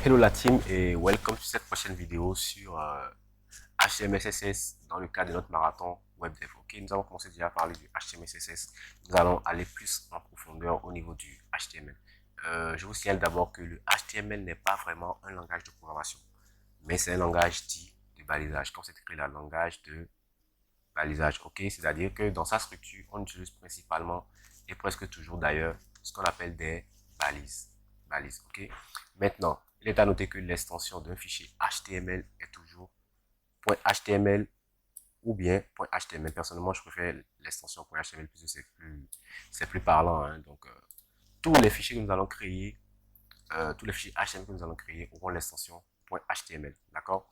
Hello la team et welcome sur cette prochaine vidéo sur HTML CSS dans le cadre de notre marathon web dev. Ok, nous avons commencé déjà à parler du HTML CSS. Nous allons aller plus en profondeur au niveau du HTML. Je vous signale d'abord que le HTML n'est pas vraiment un langage de programmation, mais c'est un langage dit de balisage. Comme c'est écrit là, langage de balisage. Ok, c'est-à-dire que dans sa structure, on utilise principalement et presque toujours d'ailleurs ce qu'on appelle des balises. Ok. Maintenant, il est à noter que l'extension d'un fichier HTML est toujours .html ou bien .html. Personnellement, je préfère l'extension .html puisque c'est plus parlant. Hein. Donc, tous les fichiers que nous allons créer, tous les fichiers HTML que nous allons créer auront l'extension .html. D'accord?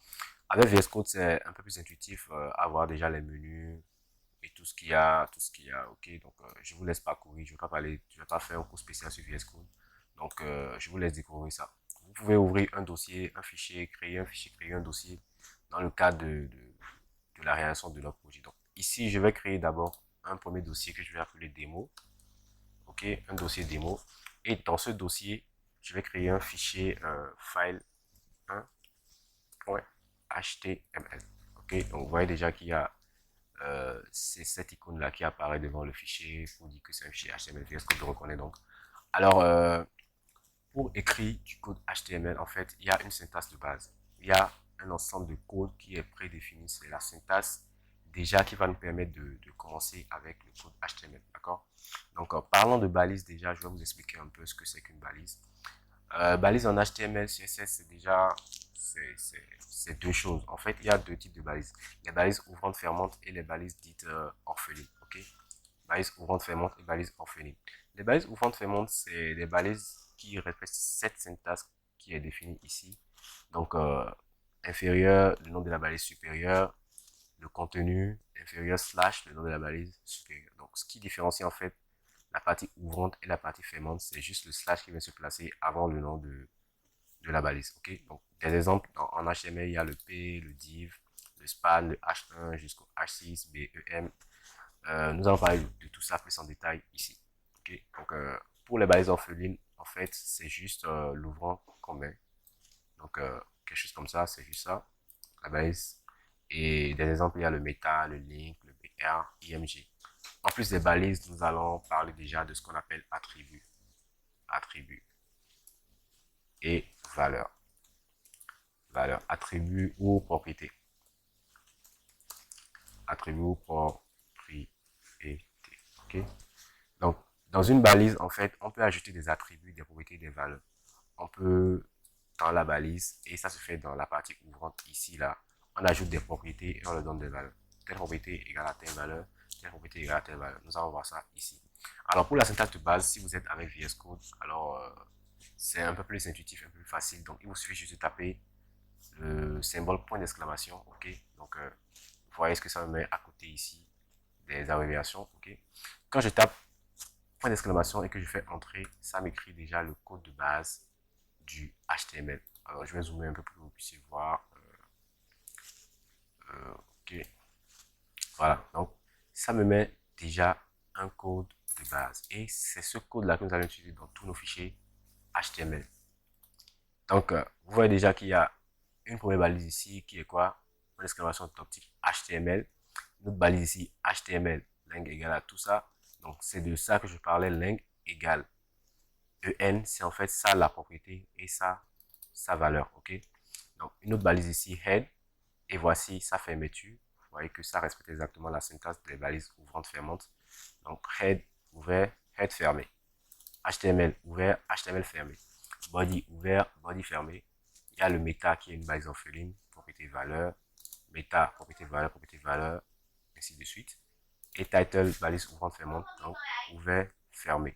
Avec VS Code, c'est un peu plus intuitif, avoir déjà les menus et tout ce qu'il y a, ok. Donc, je vous laisse parcourir. Je vais pas faire un cours spécial sur VS Code. Donc, je vous laisse découvrir ça. Vous pouvez ouvrir un dossier, un fichier, créer un dossier dans le cadre de la réalisation de notre projet. Donc, ici, je vais créer d'abord un premier dossier que je vais appeler démo. Ok, un dossier démo. Et dans ce dossier, je vais créer un fichier file 1.html. Ok, donc vous voyez déjà qu'il y a c'est cette icône là qui apparaît devant le fichier pour dire que c'est un fichier HTML. Est-ce que je reconnais donc? Alors, pour écrire du code HTML, en fait, il y a une syntaxe de base. Il y a un ensemble de code qui est prédéfini. C'est la syntaxe déjà qui va nous permettre de commencer avec le code HTML. D'accord? Donc, parlons de balise déjà. Je vais vous expliquer un peu ce que c'est qu'une balise. Balise en HTML, CSS, c'est déjà c'est deux choses. En fait, il y a deux types de balises. Les balises ouvrantes fermantes et les balises dites orphelines. Ok? Balises ouvrantes fermantes et balises orphelines. Les balises ouvrantes fermantes, c'est des balises qui respectent cette syntaxe qui est définie ici. Donc, inférieur, le nom de la balise supérieure, le contenu, inférieur slash, le nom de la balise supérieure. Donc, ce qui différencie en fait la partie ouvrante et la partie fermante, c'est juste le slash qui vient se placer avant le nom de la balise. Ok, donc des exemples en HTML, il y a le P, le div, le span, le H1 jusqu'au H6, B, E, M. Nous allons parler de tout ça plus en détail ici. Ok, donc pour les balises orphelines, en fait, c'est juste l'ouvrant qu'on met. Donc quelque chose comme ça, c'est juste ça, la balise. Et des exemples, il y a le meta, le link, le BR, IMG. En plus des balises, nous allons parler déjà de ce qu'on appelle attributs. Attributs et valeurs. Valeurs, attributs ou propriétés. Attributs ou propriétés. Ok. Donc, dans une balise, en fait, on peut ajouter des attributs, des propriétés, des valeurs. On peut, dans la balise, et ça se fait dans la partie ouvrante ici, là, on ajoute des propriétés et on leur donne des valeurs. Telle propriété égale à telle valeur, telle propriété égale à telle valeur. Nous allons voir ça ici. Alors, pour la syntaxe de base, si vous êtes avec VS Code, alors, c'est un peu plus intuitif, un peu plus facile. Donc, il vous suffit juste de taper le symbole point d'exclamation, ok. Donc, vous voyez ce que ça me met à côté ici, des abréviations, ok. Quand je tape point d'exclamation et que je fais entrer, ça m'écrit déjà le code de base du HTML. Alors, je vais zoomer un peu pour que vous puissiez voir. Ok, voilà. Donc, ça me met déjà un code de base. Et c'est ce code-là que nous allons utiliser dans tous nos fichiers HTML. Donc, vous voyez déjà qu'il y a une première balise ici qui est quoi? Une exclamation top type HTML. Notre balise ici, HTML, ling égale à tout ça. Donc, c'est de ça que je parlais, ling égale EN, c'est en fait ça la propriété et ça, sa valeur, ok? Donc, une autre balise ici, head, et voici sa fermeture. Vous voyez que ça respecte exactement la syntaxe des balises ouvrantes fermantes. Donc, head ouvert, head fermé. HTML ouvert, HTML fermé. Body ouvert, body fermé. Il y a le meta qui est une balise orpheline, propriété valeur, meta, propriété valeur, ainsi de suite. Et title, balise ouvrante fermante, donc ouvert, fermé.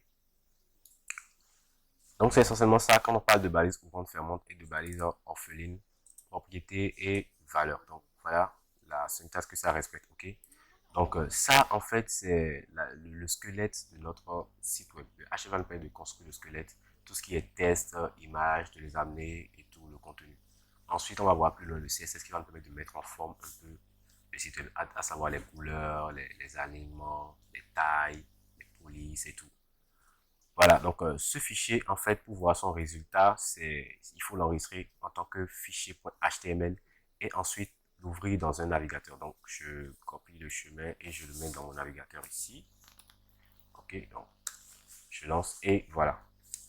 Donc c'est essentiellement ça quand on parle de balise ouvrante fermante et de balise orpheline, propriété et valeur. Donc voilà la syntaxe que ça respecte, ok. Donc ça en fait c'est le squelette de notre site web. Le HTML permet de construire le squelette, tout ce qui est test, images, de les amener et tout le contenu. Ensuite on va voir plus loin le CSS qui va nous permettre de mettre en forme un peu le site web, à savoir les couleurs, les alignements, les tailles, les polices et tout. Voilà, donc ce fichier, en fait, pour voir son résultat, il faut l'enregistrer en tant que fichier.html et ensuite l'ouvrir dans un navigateur. Donc, je copie le chemin et je le mets dans mon navigateur ici. Ok, donc je lance et voilà.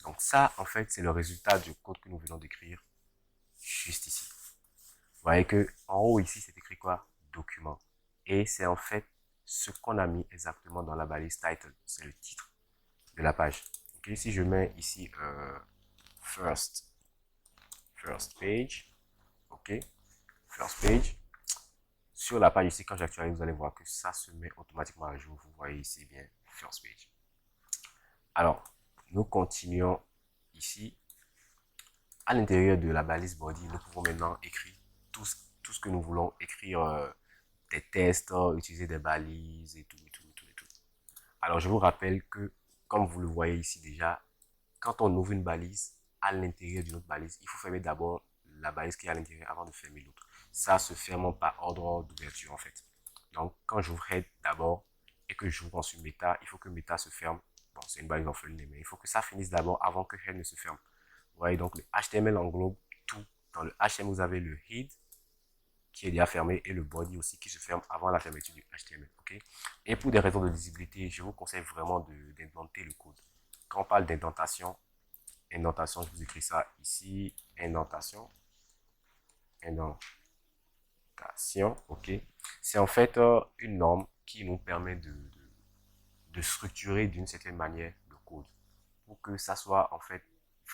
Donc ça, en fait, c'est le résultat du code que nous venons d'écrire juste ici. Vous voyez que en haut ici, c'est écrit quoi? Document. Et c'est en fait ce qu'on a mis exactement dans la balise title. C'est le titre de la page. Ok, si je mets ici first page, ok, first page, sur la page ici, quand j'actualise, vous allez voir que ça se met automatiquement à jour. Vous voyez ici bien first page. Alors, nous continuons ici. À l'intérieur de la balise body, nous pouvons maintenant écrire tout ce que nous voulons écrire, des tests, utiliser des balises et tout, et tout, et tout, et tout. Alors, je vous rappelle que, comme vous le voyez ici déjà, quand on ouvre une balise, à l'intérieur d'une autre balise, il faut fermer d'abord la balise qui est à l'intérieur avant de fermer l'autre. Ça se ferme par ordre d'ouverture en fait. Donc, quand j'ouvrais d'abord et que j'ouvre ensuite Meta, il faut que Meta se ferme. Bon, c'est une balise orpheline, mais il faut que ça finisse d'abord avant que Head ne se ferme. Vous voyez, donc le HTML englobe tout. Dans le HTML, vous avez le head qui est déjà fermé et le body aussi qui se ferme avant la fermeture du HTML. Okay? Et pour des raisons de lisibilité, je vous conseille vraiment d'indenter le code. Quand on parle d'indentation, je vous écris ça ici, indentation, ok. C'est en fait une norme qui nous permet de structurer d'une certaine manière le code pour que ça soit en fait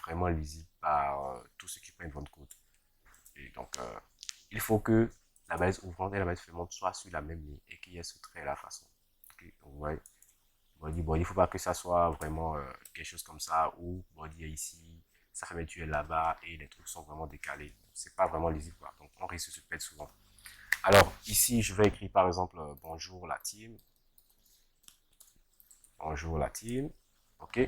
vraiment lisible par tous ceux qui prennent votre code. Et donc, il faut que la base ouvrante et la base fermante soient sur la même ligne et qu'il y ait ce trait à la façon. Okay. Donc, ouais. Body, il ne faut pas que ça soit vraiment quelque chose comme ça où body est ici, sa fermeture est là-bas et les trucs sont vraiment décalés. C'est pas vraiment lisible, quoi. Donc, on risque de se perdre souvent. Alors, ici, je vais écrire par exemple bonjour la team. Bonjour la team. Ok.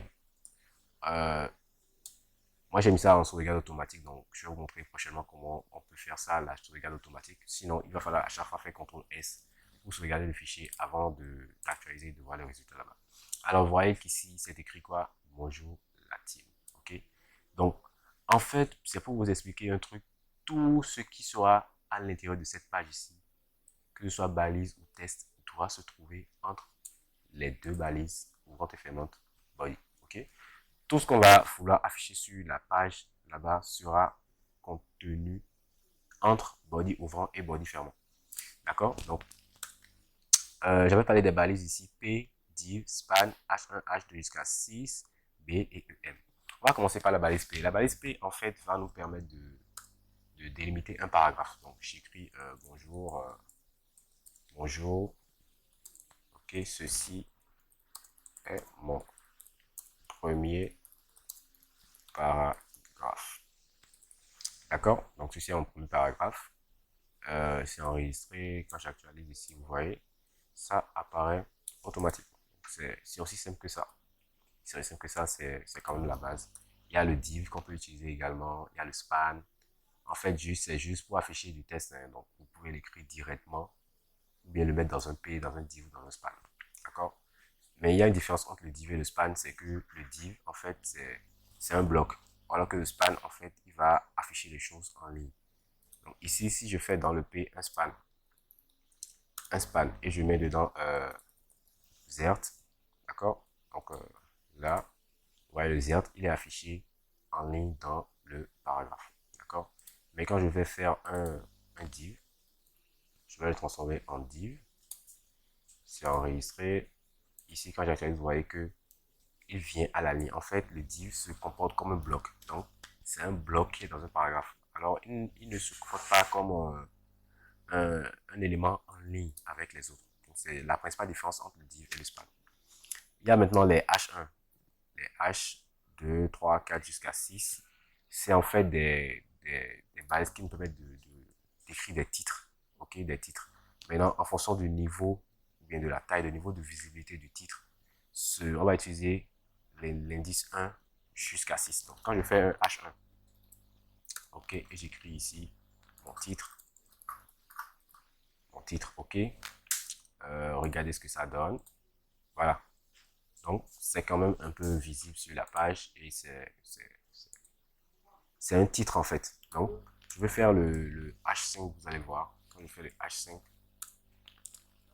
Moi, j'ai mis ça en sauvegarde automatique, donc je vais vous montrer prochainement comment on peut faire ça, la sauvegarde automatique. Sinon, il va falloir à chaque fois faire CTRL S pour sauvegarder le fichier avant de l'actualiser et de voir le résultat là-bas. Alors, vous voyez qu'ici, c'est écrit quoi? Bonjour la team. Ok. Donc, en fait, c'est pour vous expliquer un truc. Tout ce qui sera à l'intérieur de cette page ici, que ce soit balise ou test, doit se trouver entre les deux balises ouvrante et fermante body. Ok. Tout ce qu'on va vouloir afficher sur la page là-bas sera contenu entre body ouvrant et body fermant. D'accord? Donc, j'avais parlé des balises ici, P, div, span, H1, H2 jusqu'à 6, B et EM. On va commencer par la balise P. La balise P, en fait, va nous permettre de délimiter un paragraphe. Donc, j'écris bonjour, ok, ceci est mon premier paragraphe. D'accord? Donc, ceci est mon premier paragraphe. C'est enregistré. Quand j'actualise ici, vous voyez, ça apparaît automatiquement. C'est aussi simple que ça. C'est aussi simple que ça, c'est quand même la base. Il y a le div qu'on peut utiliser également. Il y a le span. En fait, c'est juste pour afficher du test. Hein, donc, vous pouvez l'écrire directement ou bien le mettre dans un P, dans un div ou dans un span. D'accord? Mais il y a une différence entre le div et le span, c'est que le div, en fait, c'est un bloc. Alors que le span, en fait, il va afficher les choses en ligne. Donc ici, si je fais dans le P un span et je mets dedans Zert, d'accord? Donc là, vous voyez le Zert, il est affiché en ligne dans le paragraphe, d'accord? Mais quand je vais faire un div, je vais le transformer en div. C'est enregistré. Ici, quand j'actualise, vous voyez que il vient à la ligne. En fait, le div se comporte comme un bloc. Donc, c'est un bloc qui est dans un paragraphe. Alors, il ne se comporte pas comme un élément en ligne avec les autres. C'est la principale différence entre le div et le span. Il y a maintenant les H1. Les H2, 3, 4 jusqu'à 6. C'est en fait des bases qui nous permettent d'écrire des titres. Ok, des titres. Maintenant, en fonction du niveau, ou bien de la taille, du niveau de visibilité du titre, on va utiliser l'indice 1 jusqu'à 6. Donc, quand je fais un H1, ok, et j'écris ici mon titre, ok. Regardez ce que ça donne. Voilà. Donc, c'est quand même un peu visible sur la page et c'est un titre en fait. Donc, je vais faire le H5, vous allez voir. Quand je fais le H5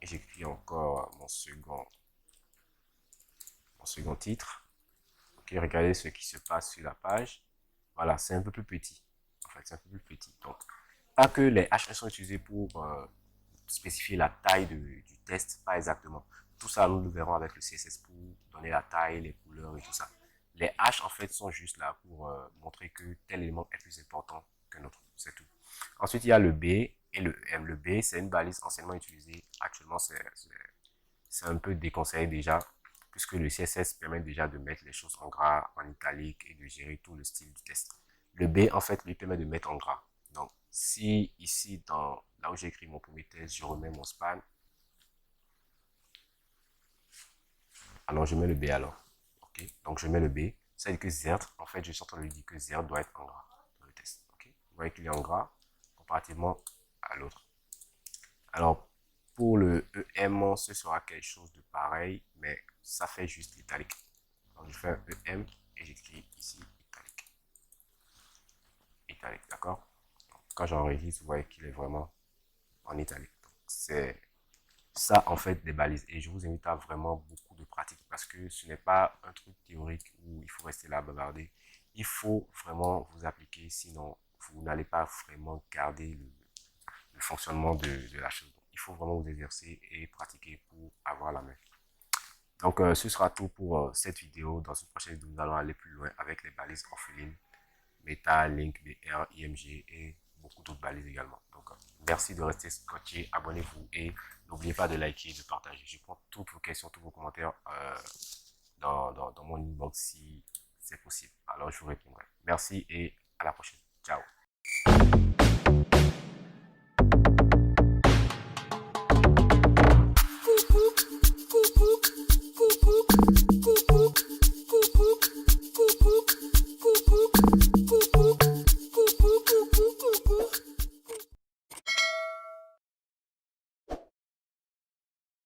et j'écris encore mon second titre. Ok, regardez ce qui se passe sur la page. Voilà, c'est un peu plus petit. En fait, c'est un peu plus petit. Donc, pas que les H1 sont utilisés pour spécifier la taille du test, pas exactement. Tout ça, nous le verrons avec le CSS pour donner la taille, les couleurs et tout ça. Les H, en fait, sont juste là pour montrer que tel élément est plus important qu'un autre. C'est tout. Ensuite, il y a le B et le M. Le B, c'est une balise anciennement utilisée. Actuellement, c'est un peu déconseillé déjà, puisque le CSS permet déjà de mettre les choses en gras, en italique et de gérer tout le style du test. Le B, en fait, lui permet de mettre en gras. Donc, si ici, là où j'ai écrit mon premier test, je remets mon span, alors je mets le B alors. Ok, donc je mets le B. Ça veut dire que ZERT, en fait, je suis en train de lui dire que ZERT doit être en gras dans le test. Ok, vous voyez qu'il est en gras comparativement à l'autre. Alors, pour le EM, ce sera quelque chose de pareil, mais ça fait juste italique. Donc, je fais un EM et j'écris ici italique. Italique, d'accord? Quand j'enregistre, vous voyez qu'il est vraiment en italique. C'est ça, en fait, des balises. Et je vous invite à vraiment beaucoup de pratique parce que ce n'est pas un truc théorique où il faut rester là à bavarder. Il faut vraiment vous appliquer, sinon vous n'allez pas vraiment garder le fonctionnement de la chose. Il faut vraiment vous exercer et pratiquer pour avoir la main. Donc, ce sera tout pour cette vidéo. Dans une prochaine vidéo, nous allons aller plus loin avec les balises orphelines, Meta, Link, BR, IMG et beaucoup d'autres balises également. Donc, merci de rester scotché, abonnez-vous et n'oubliez pas de liker et de partager. Je prends toutes vos questions, tous vos commentaires dans mon inbox si c'est possible. Alors, je vous répondrai. Merci et à la prochaine. Ciao.